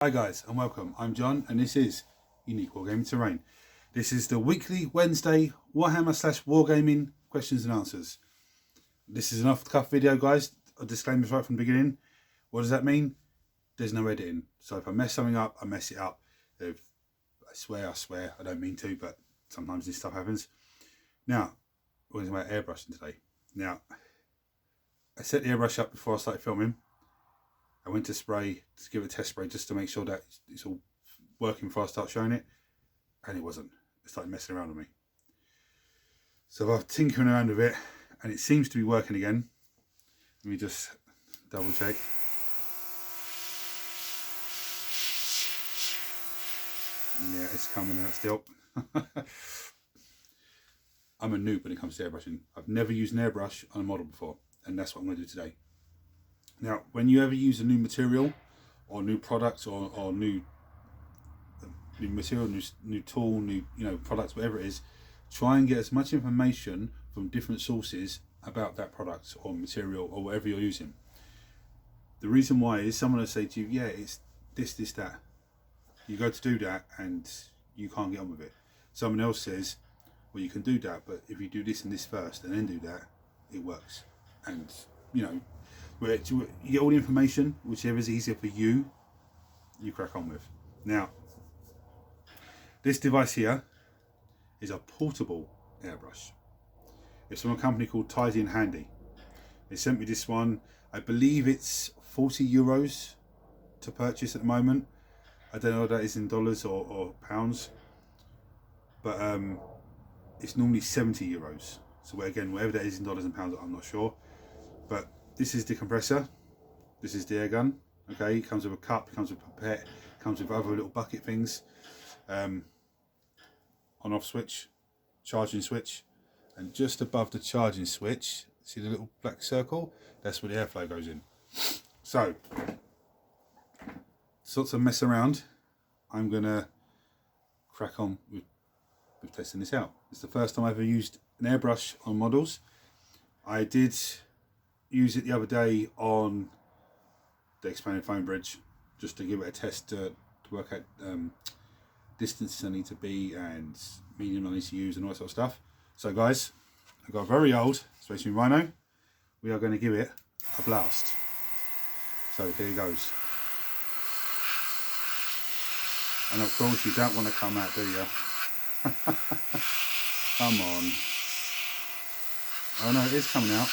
Hi guys and welcome, I'm John and this is Unique Wargaming Terrain. This is the weekly Wednesday Warhammer / Wargaming questions and answers. This is an off-the-cuff video guys, a disclaimer right from the beginning. What does that mean? There's no editing, so if I mess something up, I mess it up. If I swear, I don't mean to, but sometimes this stuff happens. Now, we're talking about airbrushing today. Now, I set the airbrush up before I started filming. I went to give it a test spray just to make sure that it's all working before I start showing it, and it wasn't. It started messing around with me. So I've tinkering around with it and it seems to be working again. Let me just double check. Yeah, it's coming out still. I'm a noob when it comes to airbrushing. I've never used an airbrush on a model before, and that's what I'm going to do today. Now, when you ever use a new material or new product or new material, new tool, new products, whatever it is, try and get as much information from different sources about that product or material or whatever you're using. The reason why is someone will say to you, yeah, it's this, that. You go to do that and you can't get on with it. Someone else says, well, you can do that, but if you do this and this first and then do that, it works. And where you get all the information, whichever is easier for you, you crack on with. Now, this device here is a portable airbrush. It's from a company called Tidy and Handy. They sent me this one. I believe it's 40 euros to purchase at the moment. I don't know what that is in dollars or pounds, but it's normally 70 euros. So again, whatever that is in dollars and pounds, I'm not sure. But this is the compressor, this is the air gun. Okay, it comes with a cup, it comes with a pipette, it comes with other little bucket things, on off switch, charging switch, and just above the charging switch, see the little black circle? That's where the airflow goes in. So, sorts of mess around, I'm gonna crack on with testing this out. It's the first time I've ever used an airbrush on models. I did use it the other day on the expanded foam bridge just to give it a test to work out distances I need to be and medium I need to use and all that sort of stuff. So guys, I've got a very old Space Marine Rhino. We are going to give it a blast. So here it goes. And of course you don't want to come out, do you? Come on. Oh no, it is coming out.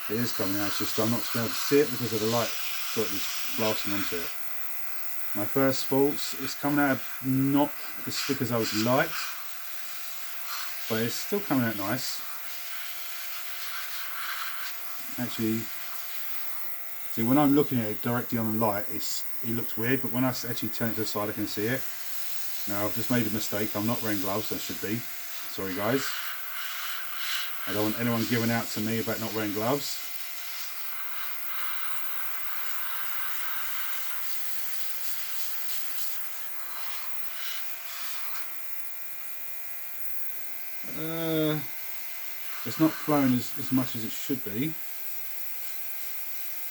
It is coming out, it's just I'm not able to see it because of the light that is blasting onto it. My first thoughts, it's coming out not as thick as I would like, but it's still coming out nice. Actually, see, when I'm looking at it directly on the light, it looks weird, but when I actually turn it to the side I can see it. Now I've just made a mistake, I'm not wearing gloves, I should be. Sorry guys. I don't want anyone giving out to me about not wearing gloves. It's not flowing as much as it should be.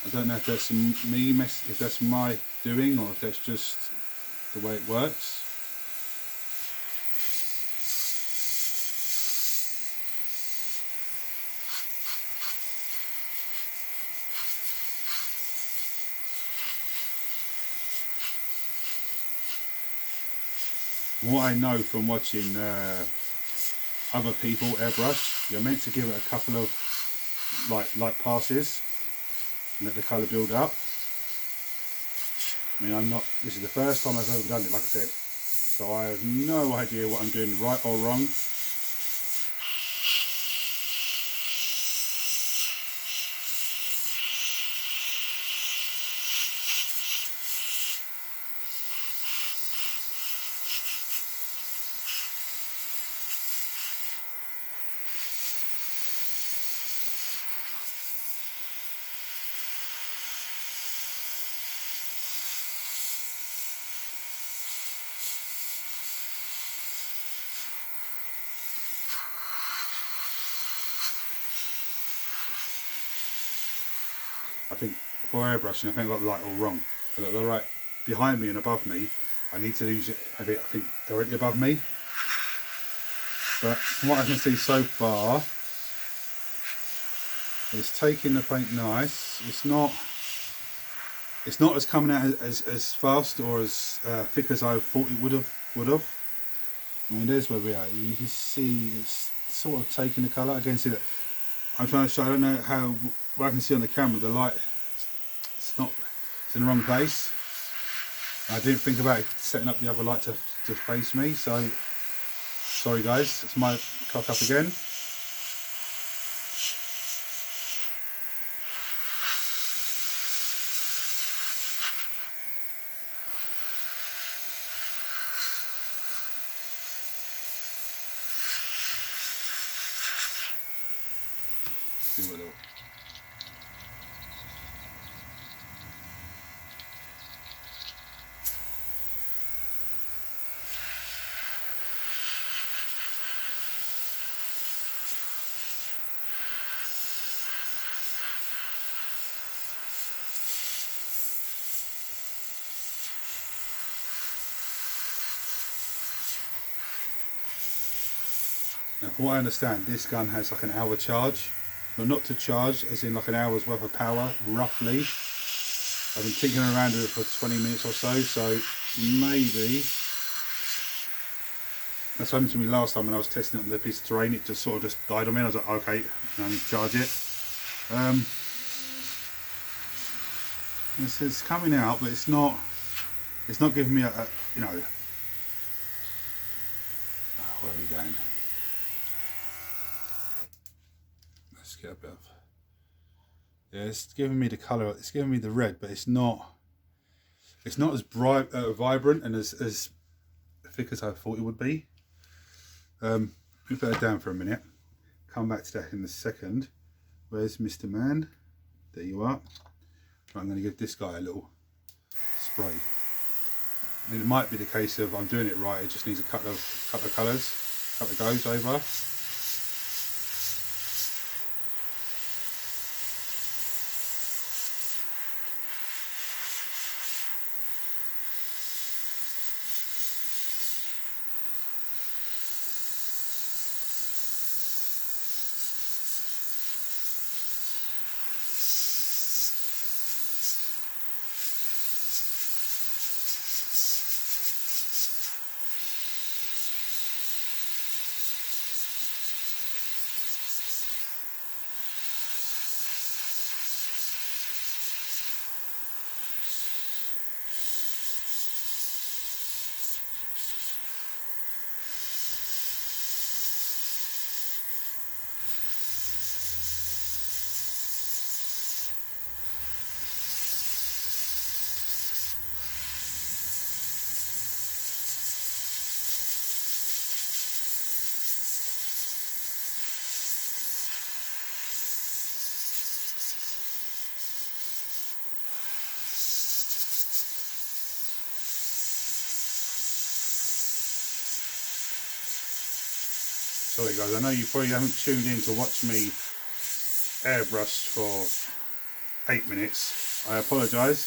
I don't know if that's if that's my doing or if that's just the way it works. What I know from watching other people airbrush, you're meant to give it a couple of light passes and let the colour build up. I mean, this is the first time I've ever done it, like I said, so I have no idea what I'm doing right or wrong. I think for airbrushing, I think I got the light all wrong. I got the right behind me and above me, I need to use it maybe, I think, directly above me. But from what I can see so far, it's taking the paint nice. It's not as coming out as fast or as thick as I thought it would have. I mean, there's where we are. You can see it's sort of taking the colour. Again, see that I'm trying to show. I don't know how. What I can see on the camera, the light, it's in the wrong place. I didn't think about setting up the other light to face me. So sorry guys, it's my cock up again. Do a little. Now, from what I understand, this gun has like an hour charge, but not to charge, as in like an hour's worth of power, roughly. I've been tinkering around with it for 20 minutes or so maybe. That's what happened to me last time when I was testing it on the piece of terrain. It just sort of just died on me. I was like, okay, I need to charge it. It's coming out, but it's not giving me a you know. Where are we going? Let's get a bit of. Yeah, it's giving me the colour. It's giving me the red, but it's not as bright, vibrant, and as thick as I thought it would be. Let me put that down for a minute. Come back to that in a second. Where's Mr. Man? There you are. Right, I'm going to give this guy a little spray. I mean, it might be the case of I'm doing it right. It just needs a couple of colours, a couple of goes over. Sorry guys, I know you probably haven't tuned in to watch me airbrush for 8 minutes. I apologise.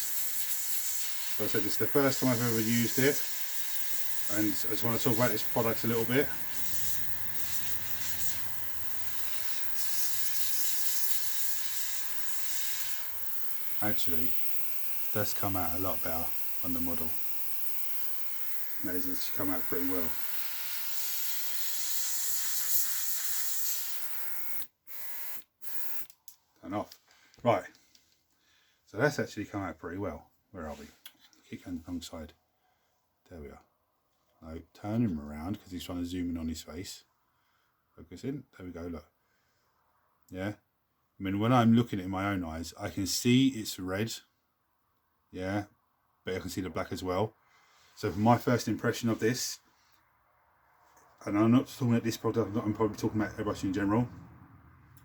So I said this is the first time I've ever used it, and I just want to talk about this product a little bit. Actually, that's come out a lot better on the model. That has actually come out pretty well. Turn off. Right. So that's actually come out pretty well. Where are we? Keep going the wrong side. There we are. No, turn him around because he's trying to zoom in on his face. Focus in. There we go, look. Yeah. I mean, when I'm looking at it in my own eyes, I can see it's red. Yeah. But I can see the black as well. So for my first impression of this, and I'm not talking about this product, I'm probably talking about airbrushing in general.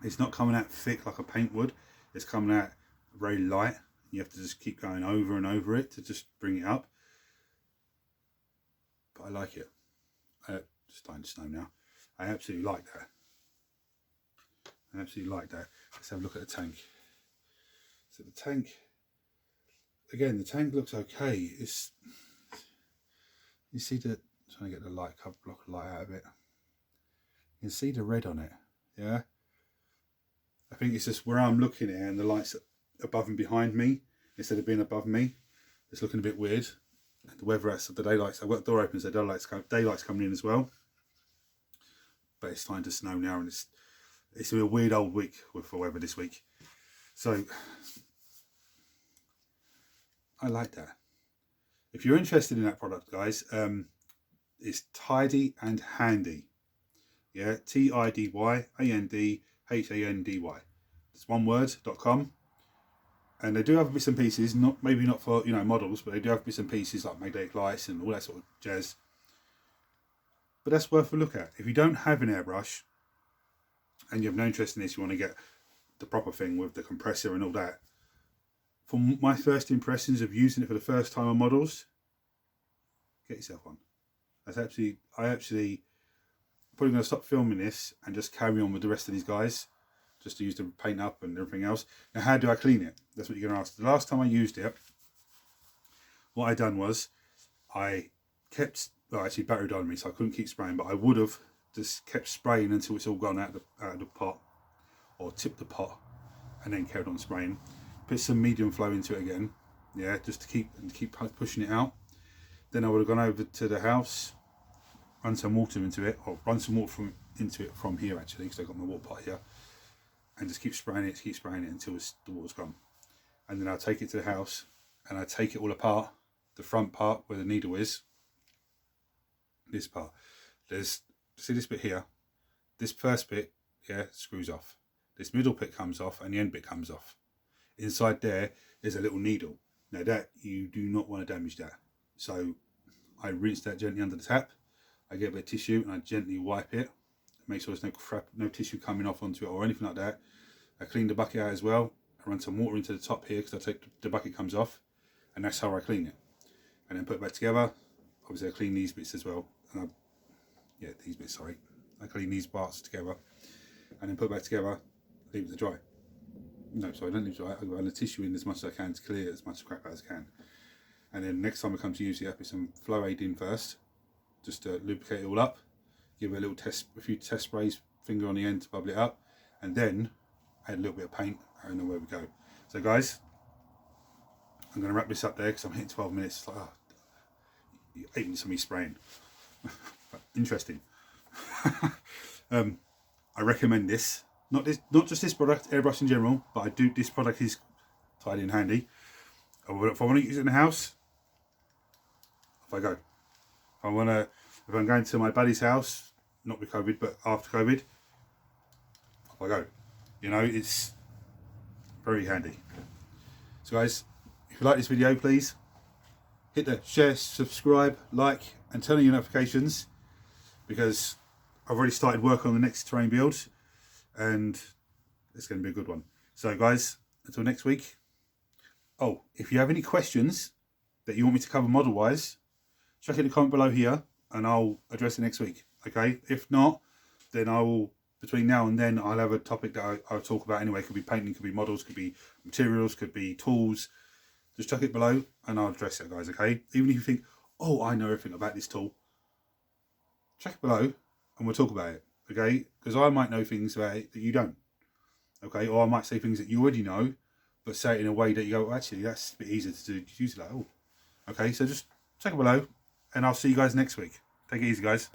It's not coming out thick like a paint would. It's coming out very light. You have to just keep going over and over it to just bring it up. But I like it. It's starting to snow now. I absolutely like that. I absolutely like that. Let's have a look at the tank. So the tank again, the tank looks okay. It's, you see the, trying to get the light, block of light out of it. You can see the red on it, yeah. I think it's just where I'm looking at it and the light's above and behind me instead of being above me. It's looking a bit weird. The weather outside, the daylights, I've got the door open, so daylight's coming in as well. But it's starting to snow now, and it's going to be a weird old week with the weather this week. So I like that. If you're interested in that product, guys, it's Tidy and Handy. Yeah, TIDYANDHANDY. It's one word.com. And they do have bits and pieces, maybe not for models, but they do have bits and pieces like magnetic lights and all that sort of jazz. But that's worth a look at. If you don't have an airbrush and you have no interest in this, you want to get the proper thing with the compressor and all that. From my first impressions of using it for the first time on models, get yourself one. That's actually, probably going to stop filming this and just carry on with the rest of these guys, just to use the paint up and everything else. Now, how do I clean it? That's what you're going to ask. The last time I used it, what I done was I kept, well, actually battery died on me, so I couldn't keep spraying, but I would have just kept spraying until it's all gone out of the pot, or tipped the pot and then carried on spraying. Put some medium flow into it again, yeah, just to keep pushing it out. Then I would have gone over to the house, run some water into it, or run some water into it from here actually, because I've got my water pot here, and just keep spraying it until the water's gone. And then I'll take it to the house and I take it all apart. The front part where the needle is, this part, see this bit here, this first bit, yeah, screws off. This middle bit comes off and the end bit comes off. Inside there is a little needle. Now that, you do not want to damage that. So I rinse that gently under the tap. I get a bit of tissue and I gently wipe it. Make sure there's no tissue coming off onto it or anything like that. I clean the bucket out as well. I run some water into the top here because the bucket comes off, and that's how I clean it. And then put it back together. Obviously I clean these bits as well. And these bits, sorry. I clean these parts together and then put it back together, leave it to dry. No, sorry, don't leave it dry. I run the tissue in as much as I can to clear as much crap as I can. And then next time I come to use it, I put some flow aid in first, just to lubricate it all up. Give it a few test sprays, finger on the end to bubble it up, and then add a little bit of paint, and then where we go. So guys, I'm going to wrap this up there because I'm hitting 12 minutes. It's like, 8 minutes of me spraying. Interesting. I recommend this. Not just this product, airbrush in general, but this product is Tidy and Handy. If I want to use it in the house, off I go. If I'm going to my buddy's house, not with COVID, but after COVID, off I go. It's very handy. So guys, if you like this video, please hit the share, subscribe, like, and turn on your notifications, because I've already started work on the next terrain build, and it's going to be a good one. So guys, until next week. Oh, if you have any questions that you want me to cover model wise, check in the comment below here and I'll address it next week. Okay, if not, then I will, between now and then, I'll have a topic that I'll talk about anyway. Could be painting, could be models, could be materials, could be tools. Just check it below and I'll address it, guys. Okay, even if you think, oh, I know everything about this tool, check it below and we'll talk about it. Okay, because I might know things about it that you don't. Okay, or I might say things that you already know, but say it in a way that you go, well, actually, that's a bit easier to do. Use it like, oh, okay. So just check it below, and I'll see you guys next week. Take it easy, guys.